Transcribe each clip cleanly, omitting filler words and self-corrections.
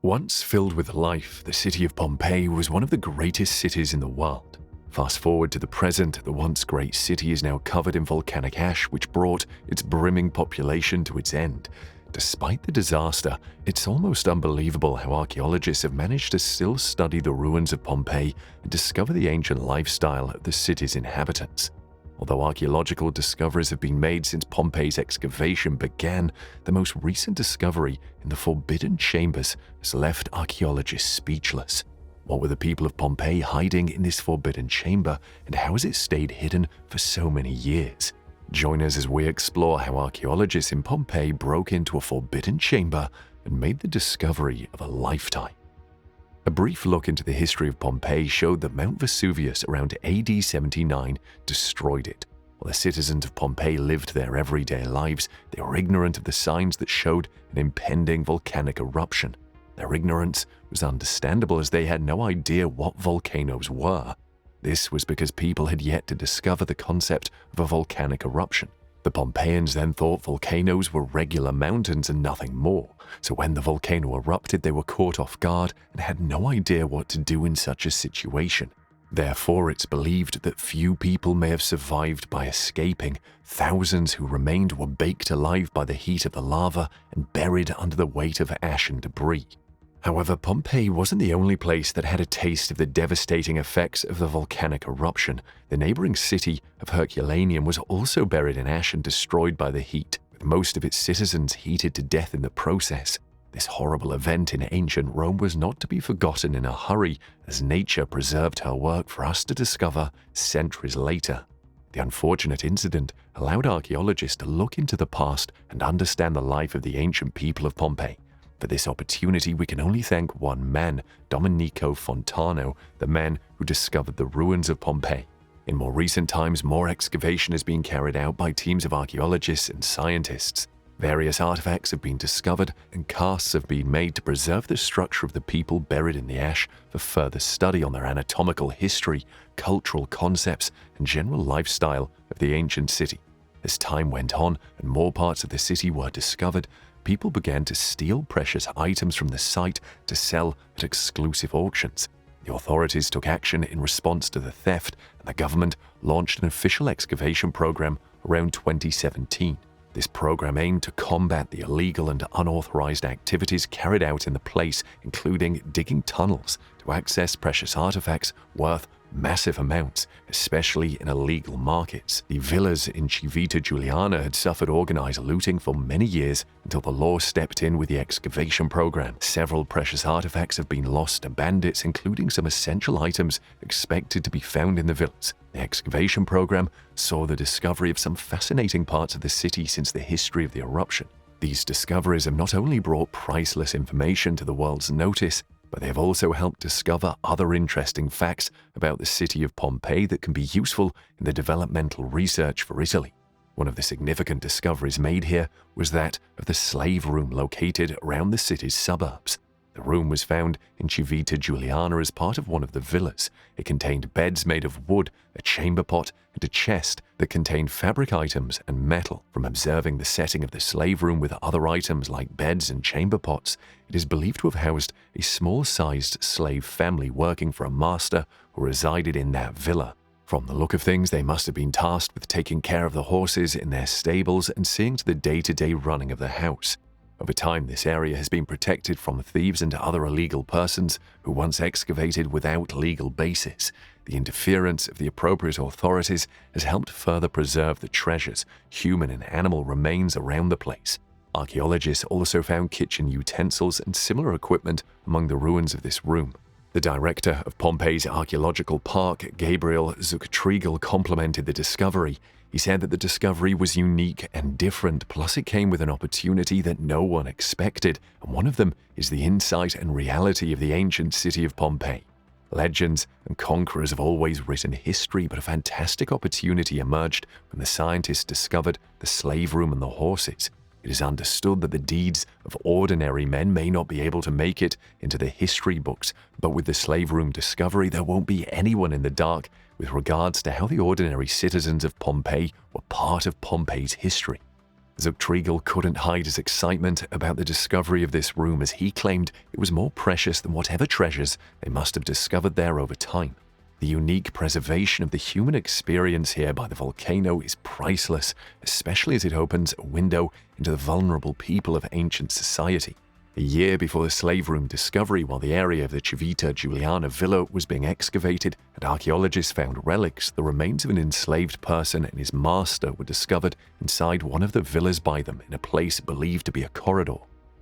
Once filled with life, the city of Pompeii was one of the greatest cities in the world. Fast forward to the present, the once great city is now covered in volcanic ash, which brought its brimming population to its end. Despite the disaster, it's almost unbelievable how archaeologists have managed to still study the ruins of Pompeii and discover the ancient lifestyle of the city's inhabitants. Although archaeological discoveries have been made since Pompeii's excavation began, the most recent discovery in the Forbidden Chambers has left archaeologists speechless. What were the people of Pompeii hiding in this forbidden chamber, and how has it stayed hidden for so many years? Join us as we explore how archaeologists in Pompeii broke into a forbidden chamber and made the discovery of a lifetime. A brief look into the history of Pompeii showed that Mount Vesuvius around AD 79 destroyed it. While the citizens of Pompeii lived their everyday lives, they were ignorant of the signs that showed an impending volcanic eruption. Their ignorance was understandable as they had no idea what volcanoes were. This was because people had yet to discover the concept of a volcanic eruption. The Pompeians then thought volcanoes were regular mountains and nothing more, so when the volcano erupted they were caught off guard and had no idea what to do in such a situation. Therefore, it's believed that few people may have survived by escaping. Thousands who remained were baked alive by the heat of the lava and buried under the weight of ash and debris. However, Pompeii wasn't the only place that had a taste of the devastating effects of the volcanic eruption. The neighboring city of Herculaneum was also buried in ash and destroyed by the heat, with most of its citizens heated to death in the process. This horrible event in ancient Rome was not to be forgotten in a hurry, as nature preserved her work for us to discover centuries later. The unfortunate incident allowed archaeologists to look into the past and understand the life of the ancient people of Pompeii. For this opportunity, we can only thank one man, Domenico Fontano, the man who discovered the ruins of Pompeii. In more recent times, more excavation has been carried out by teams of archaeologists and scientists. Various artifacts have been discovered and casts have been made to preserve the structure of the people buried in the ash for further study on their anatomical history, cultural concepts, and general lifestyle of the ancient city. As time went on and more parts of the city were discovered, people began to steal precious items from the site to sell at exclusive auctions. The authorities took action in response to the theft, and the government launched an official excavation program around 2017. This program aimed to combat the illegal and unauthorized activities carried out in the place, including digging tunnels to access precious artifacts worth massive amounts, especially in illegal markets. The villas in Civita Giuliana had suffered organized looting for many years until the law stepped in with the excavation program. Several precious artifacts have been lost to bandits, including some essential items expected to be found in the villas. The excavation program saw the discovery of some fascinating parts of the city since the history of the eruption. These discoveries have not only brought priceless information to the world's notice, but they have also helped discover other interesting facts about the city of Pompeii that can be useful in the developmental research for Italy. One of the significant discoveries made here was that of the slave room located around the city's suburbs. The room was found in Civita Giuliana as part of one of the villas. It contained beds made of wood, a chamber pot, and a chest that contained fabric items and metal. From observing the setting of the slave room with other items like beds and chamber pots, it is believed to have housed a small-sized slave family working for a master who resided in that villa. From the look of things, they must have been tasked with taking care of the horses in their stables and seeing to the day-to-day running of the house. Over time, this area has been protected from thieves and other illegal persons who once excavated without legal basis. The interference of the appropriate authorities has helped further preserve the treasures, human and animal remains around the place. Archaeologists also found kitchen utensils and similar equipment among the ruins of this room. The director of Pompeii's archaeological park, Gabriel Zuctriegel, complimented the discovery. He said that the discovery was unique and different, plus it came with an opportunity that no one expected, and one of them is the insight and reality of the ancient city of Pompeii. Legends and conquerors have always written history, but a fantastic opportunity emerged when the scientists discovered the slave room and the horses. It is understood that the deeds of ordinary men may not be able to make it into the history books, but with the slave room discovery, there won't be anyone in the dark with regards to how the ordinary citizens of Pompeii were part of Pompeii's history. Zuchtriegel couldn't hide his excitement about the discovery of this room, as he claimed it was more precious than whatever treasures they must have discovered there over time. The unique preservation of the human experience here by the volcano is priceless, especially as it opens a window into the vulnerable people of ancient society. A year before the slave room discovery, while the area of the Civita Giuliana villa was being excavated and archaeologists found relics, the remains of an enslaved person and his master were discovered inside one of the villas by them in a place believed to be a corridor.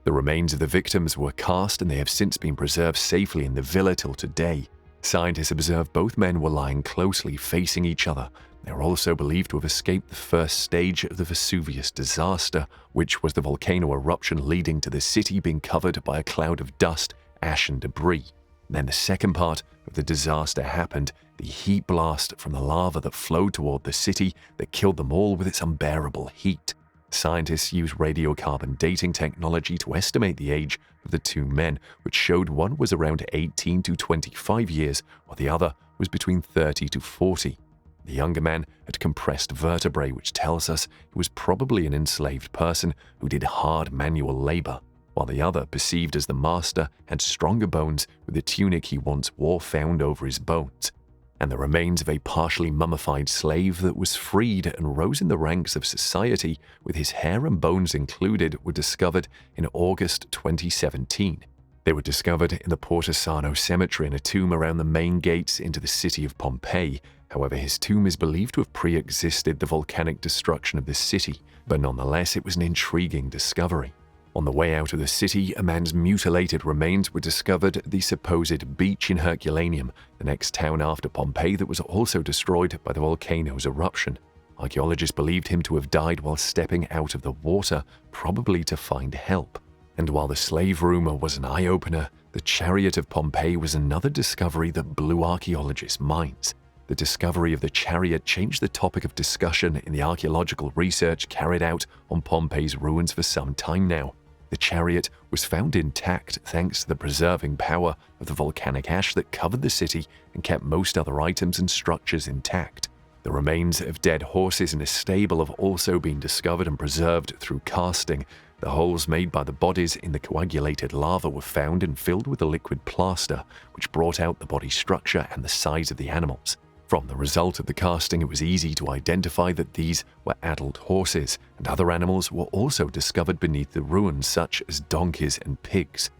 The remains of the victims were cast and they have since been preserved safely in the villa till today. Scientists observed both men were lying closely facing each other. They are also believed to have escaped the first stage of the Vesuvius disaster, which was the volcano eruption leading to the city being covered by a cloud of dust, ash and debris. And then the second part of the disaster happened, the heat blast from the lava that flowed toward the city that killed them all with its unbearable heat. Scientists used radiocarbon dating technology to estimate the age of the two men, which showed one was around 18 to 25 years, while the other was between 30 to 40. The younger man had compressed vertebrae, which tells us he was probably an enslaved person who did hard manual labor, while the other, perceived as the master, had stronger bones with the tunic he once wore found over his bones. And the remains of a partially mummified slave that was freed and rose in the ranks of society with his hair and bones included were discovered in August 2017. They were discovered in the Portosano cemetery in a tomb around the main gates into the city of Pompeii. However, his tomb is believed to have pre-existed the volcanic destruction of the city, but nonetheless it was an intriguing discovery. On the way out of the city, a man's mutilated remains were discovered at the supposed beach in Herculaneum, the next town after Pompeii that was also destroyed by the volcano's eruption. Archaeologists believed him to have died while stepping out of the water, probably to find help. And while the slave rumor was an eye-opener, the chariot of Pompeii was another discovery that blew archaeologists' minds. The discovery of the chariot changed the topic of discussion in the archaeological research carried out on Pompeii's ruins for some time now. The chariot was found intact thanks to the preserving power of the volcanic ash that covered the city and kept most other items and structures intact. The remains of dead horses in a stable have also been discovered and preserved through casting. The holes made by the bodies in the coagulated lava were found and filled with a liquid plaster, which brought out the body structure and the size of the animals. From the result of the casting, it was easy to identify that these were adult horses, and other animals were also discovered beneath the ruins, such as donkeys and pigs.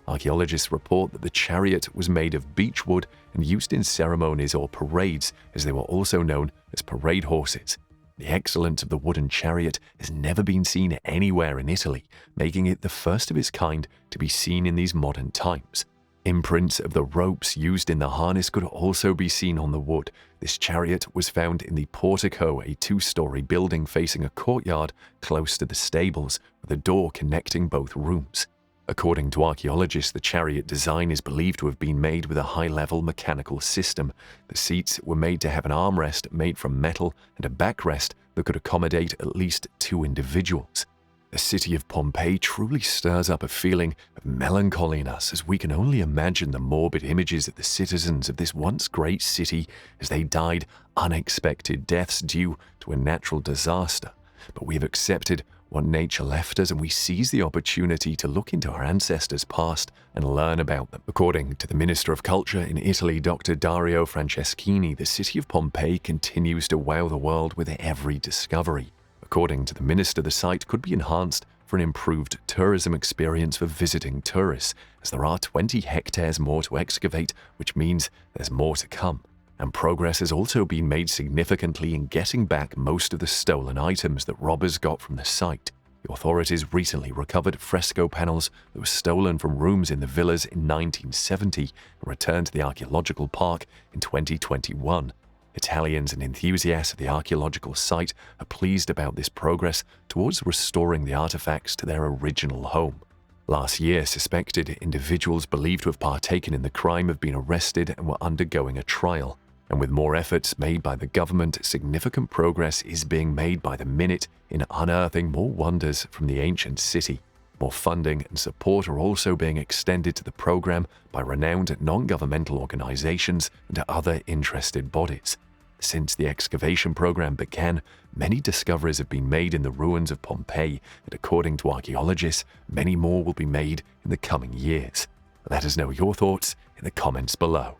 Archaeologists report that the chariot was made of beech wood and used in ceremonies or parades, as they were also known as parade horses. The excellence of the wooden chariot has never been seen anywhere in Italy, making it the first of its kind to be seen in these modern times. Imprints of the ropes used in the harness could also be seen on the wood. This chariot was found in the portico, a two-story building facing a courtyard close to the stables, with a door connecting both rooms. According to archaeologists, the chariot design is believed to have been made with a high-level mechanical system. The seats were made to have an armrest made from metal and a backrest that could accommodate at least two individuals. The city of Pompeii truly stirs up a feeling of melancholy in us, as we can only imagine the morbid images of the citizens of this once great city as they died unexpected deaths due to a natural disaster. But we have accepted what nature left us, and we seize the opportunity to look into our ancestors' past and learn about them. According to the Minister of Culture in Italy, Dr. Dario Franceschini, the city of Pompeii continues to wow the world with every discovery. According to the minister, the site could be enhanced for an improved tourism experience for visiting tourists, as there are 20 hectares more to excavate, which means there's more to come. And progress has also been made significantly in getting back most of the stolen items that robbers got from the site. The authorities recently recovered fresco panels that were stolen from rooms in the villas in 1970 and returned to the archaeological park in 2021. Italians and enthusiasts of the archaeological site are pleased about this progress towards restoring the artifacts to their original home. Last year, suspected individuals believed to have partaken in the crime have been arrested and were undergoing a trial. And with more efforts made by the government, significant progress is being made by the minute in unearthing more wonders from the ancient city. More funding and support are also being extended to the program by renowned non-governmental organizations and other interested bodies. Since the excavation program began, many discoveries have been made in the ruins of Pompeii, and according to archaeologists, many more will be made in the coming years. Let us know your thoughts in the comments below.